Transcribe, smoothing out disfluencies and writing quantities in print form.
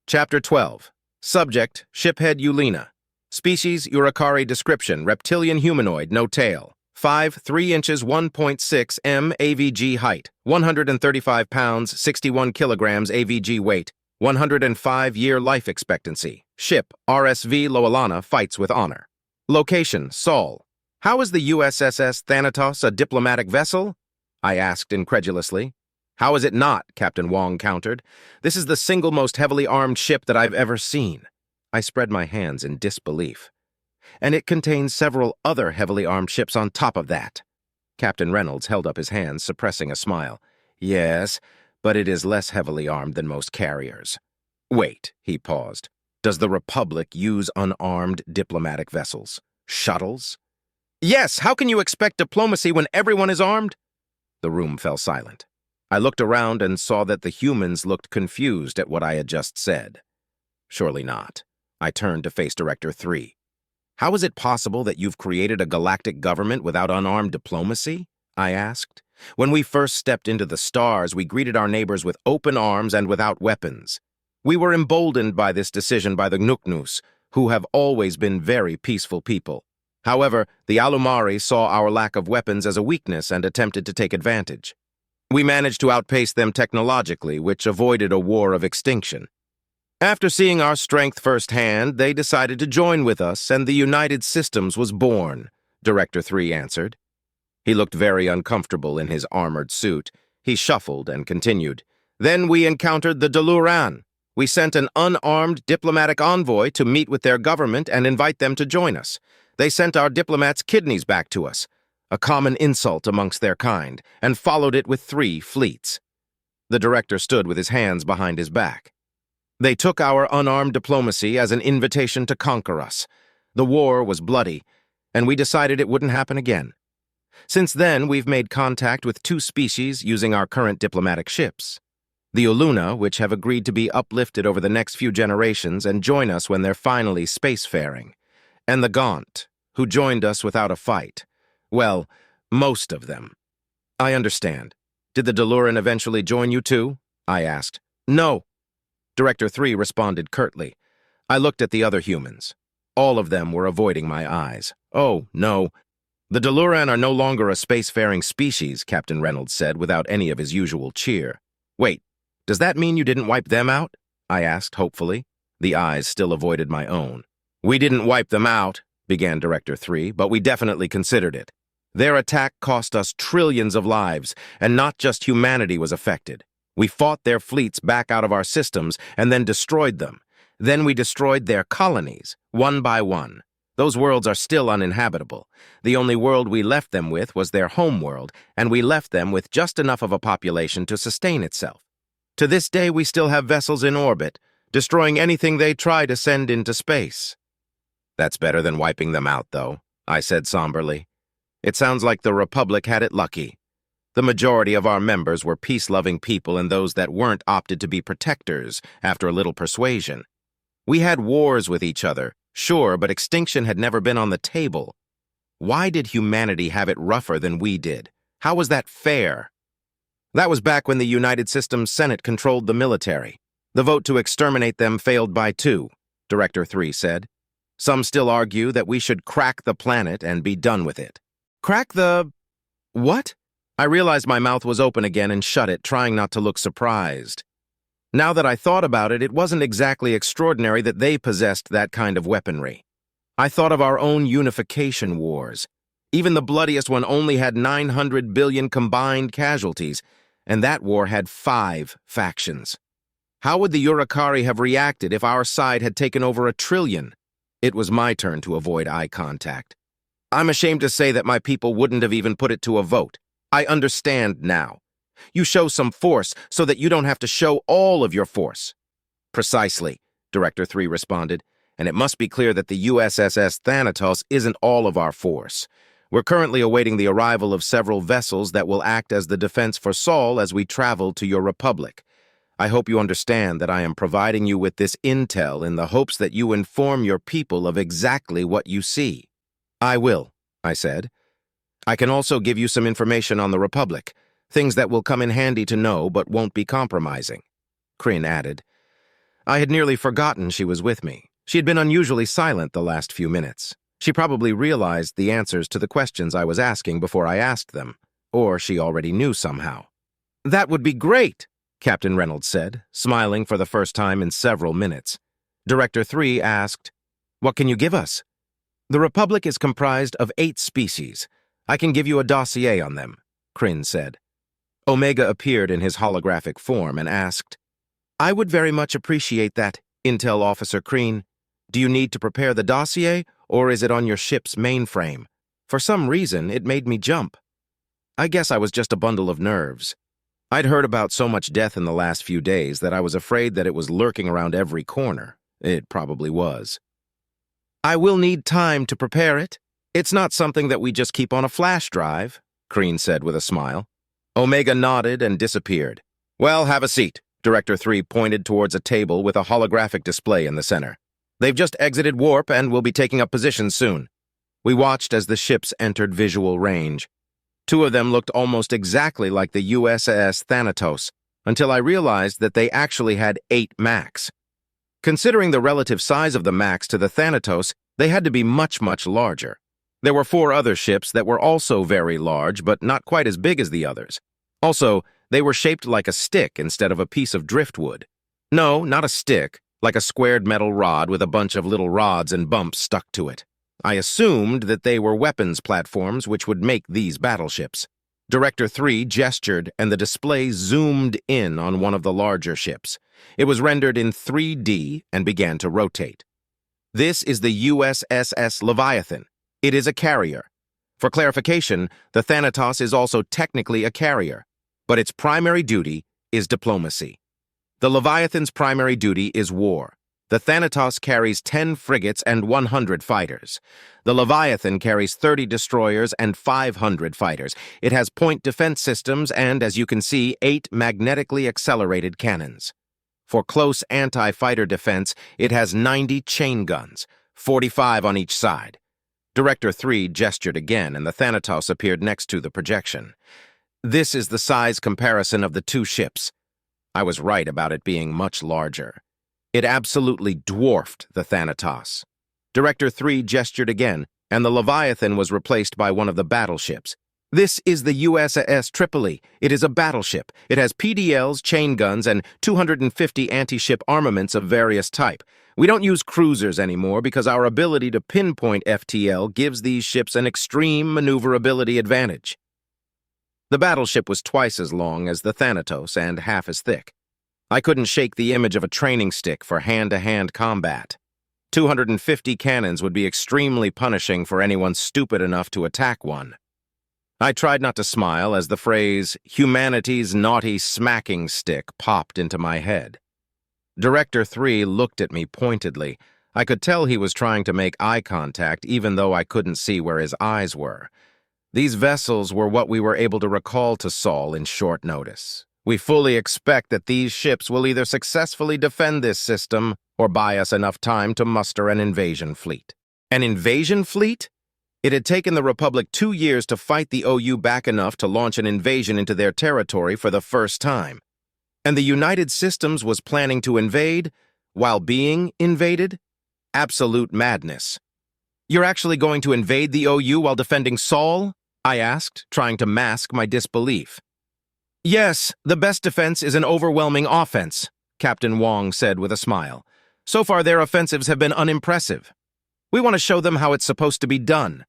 Chapter 12. Subject, Shiphead Eulina. Species, Uricari. Description, reptilian humanoid, no tail. 5, 3 inches, 1.6 m AVG height, 135 pounds, 61 kilograms AVG weight, 105-year life expectancy. Ship, RSV Loalana, fights with honor. Location, Sol. How is the USSS Thanatos a diplomatic vessel? I asked incredulously. How is it not? Captain Wong countered. This is the single most heavily armed ship that I've ever seen. I spread my hands in disbelief. And it contains several other heavily armed ships on top of that. Captain Reynolds held up his hands, suppressing a smile. Yes, but it is less heavily armed than most carriers. Wait, he paused. Does the Republic use unarmed diplomatic vessels? Shuttles? Yes, how can you expect diplomacy when everyone is armed? The room fell silent. I looked around and saw that the humans looked confused at what I had just said. Surely not. I turned to Face Director 3. How is it possible that you've created a galactic government without unarmed diplomacy? I asked. When we first stepped into the stars, we greeted our neighbors with open arms and without weapons. We were emboldened by this decision by the Nuknus, who have always been very peaceful people. However, the Alumari saw our lack of weapons as a weakness and attempted to take advantage. We managed to outpace them technologically, which avoided a war of extinction. After seeing our strength firsthand, they decided to join with us, and the United Systems was born, Director 3 answered. He looked very uncomfortable in his armored suit. He shuffled and continued. Then we encountered the Deluran. We sent an unarmed diplomatic envoy to meet with their government and invite them to join us. They sent our diplomats' kidneys back to us, a common insult amongst their kind, and followed it with 3 fleets. The director stood with his hands behind his back. They took our unarmed diplomacy as an invitation to conquer us. The war was bloody, and we decided it wouldn't happen again. Since then, we've made contact with 2 species using our current diplomatic ships. The Uluna, which have agreed to be uplifted over the next few generations and join us when they're finally spacefaring. And the Gaunt, who joined us without a fight. Well, most of them. I understand. Did the Deluran eventually join you too? I asked. No. Director 3 responded curtly. I looked at the other humans. All of them were avoiding my eyes. Oh, no. The Deluran are no longer a spacefaring species, Captain Reynolds said without any of his usual cheer. Wait, does that mean you didn't wipe them out? I asked hopefully. The eyes still avoided my own. We didn't wipe them out, began Director 3, but we definitely considered it. Their attack cost us trillions of lives, and not just humanity was affected. We fought their fleets back out of our systems and then destroyed them. Then we destroyed their colonies, one by one. Those worlds are still uninhabitable. The only world we left them with was their home world, and we left them with just enough of a population to sustain itself. To this day, we still have vessels in orbit, destroying anything they try to send into space. That's better than wiping them out, though, I said somberly. It sounds like the Republic had it lucky. The majority of our members were peace-loving people, and those that weren't opted to be protectors after a little persuasion. We had wars with each other, sure, but extinction had never been on the table. Why did humanity have it rougher than we did? How was that fair? That was back when the United Systems Senate controlled the military. The vote to exterminate them failed by 2, Director 3 said. Some still argue that we should crack the planet and be done with it. Crack the... what? I realized my mouth was open again and shut it, trying not to look surprised. Now that I thought about it, it wasn't exactly extraordinary that they possessed that kind of weaponry. I thought of our own unification wars. Even the bloodiest one only had 900 billion combined casualties, and that war had 5 factions. How would the Uricari have reacted if our side had taken over 1 trillion? It was my turn to avoid eye contact. I'm ashamed to say that my people wouldn't have even put it to a vote. I understand now. You show some force so that you don't have to show all of your force. Precisely, Director 3 responded, and it must be clear that the USSS Thanatos isn't all of our force. We're currently awaiting the arrival of several vessels that will act as the defense for Sol as we travel to your Republic. I hope you understand that I am providing you with this intel in the hopes that you inform your people of exactly what you see. I will, I said. I can also give you some information on the Republic, things that will come in handy to know but won't be compromising. Kryn added, I had nearly forgotten she was with me. She had been unusually silent the last few minutes. She probably realized the answers to the questions I was asking before I asked them, or she already knew somehow. "That would be great," Captain Reynolds said, smiling for the first time in several minutes. Director 3 asked, "What can you give us?" "The Republic is comprised of 8 species. I can give you a dossier on them," Kryn said. Omega appeared in his holographic form and asked, "I would very much appreciate that, Intel Officer Kryn. Do you need to prepare the dossier, or is it on your ship's mainframe? For some reason, it made me jump." I guess I was just a bundle of nerves. I'd heard about so much death in the last few days that I was afraid that it was lurking around every corner. It probably was. "I will need time to prepare it. It's not something that we just keep on a flash drive," Kryn said with a smile. Omega nodded and disappeared. "Well, have a seat." Director 3 pointed towards a table with a holographic display in the center. "They've just exited warp and will be taking up positions soon." We watched as the ships entered visual range. 2 of them looked almost exactly like the USS Thanatos, until I realized that they actually had 8 Macs. Considering the relative size of the Macs to the Thanatos, they had to be much, much larger. There were 4 other ships that were also very large, but not quite as big as the others. Also, they were shaped like a stick instead of a piece of driftwood. No, not a stick, like a squared metal rod with a bunch of little rods and bumps stuck to it. I assumed that they were weapons platforms which would make these battleships. Director 3 gestured and the display zoomed in on one of the larger ships. It was rendered in 3D and began to rotate. This is the USS Leviathan. It is a carrier. For clarification, the Thanatos is also technically a carrier, but its primary duty is diplomacy. The Leviathan's primary duty is war. The Thanatos carries 10 frigates and 100 fighters. The Leviathan carries 30 destroyers and 500 fighters. It has point defense systems and, as you can see, 8 magnetically accelerated cannons. For close anti-fighter defense, it has 90 chain guns, 45 on each side. Director 3 gestured again, and the Thanatos appeared next to the projection. This is the size comparison of the 2 ships. I was right about it being much larger. It absolutely dwarfed the Thanatos. Director 3 gestured again, and the Leviathan was replaced by one of the battleships. This is the USS Tripoli. It is a battleship. It has PDLs, chain guns, and 250 anti-ship armaments of various type. We don't use cruisers anymore because our ability to pinpoint FTL gives these ships an extreme maneuverability advantage. The battleship was twice as long as the Thanatos and half as thick. I couldn't shake the image of a training stick for hand-to-hand combat. 250 cannons would be extremely punishing for anyone stupid enough to attack one. I tried not to smile as the phrase, "humanity's naughty smacking stick," popped into my head. Director 3 looked at me pointedly. I could tell he was trying to make eye contact even though I couldn't see where his eyes were. These vessels were what we were able to recall to Saul in short notice. We fully expect that these ships will either successfully defend this system or buy us enough time to muster an invasion fleet. An invasion fleet? It had taken the Republic 2 years to fight the OU back enough to launch an invasion into their territory for the first time. And the United Systems was planning to invade while being invaded? Absolute madness. "You're actually going to invade the OU while defending Saul?" I asked, trying to mask my disbelief. "Yes, the best defense is an overwhelming offense," Captain Wong said with a smile. "So far their offensives have been unimpressive. We want to show them how it's supposed to be done."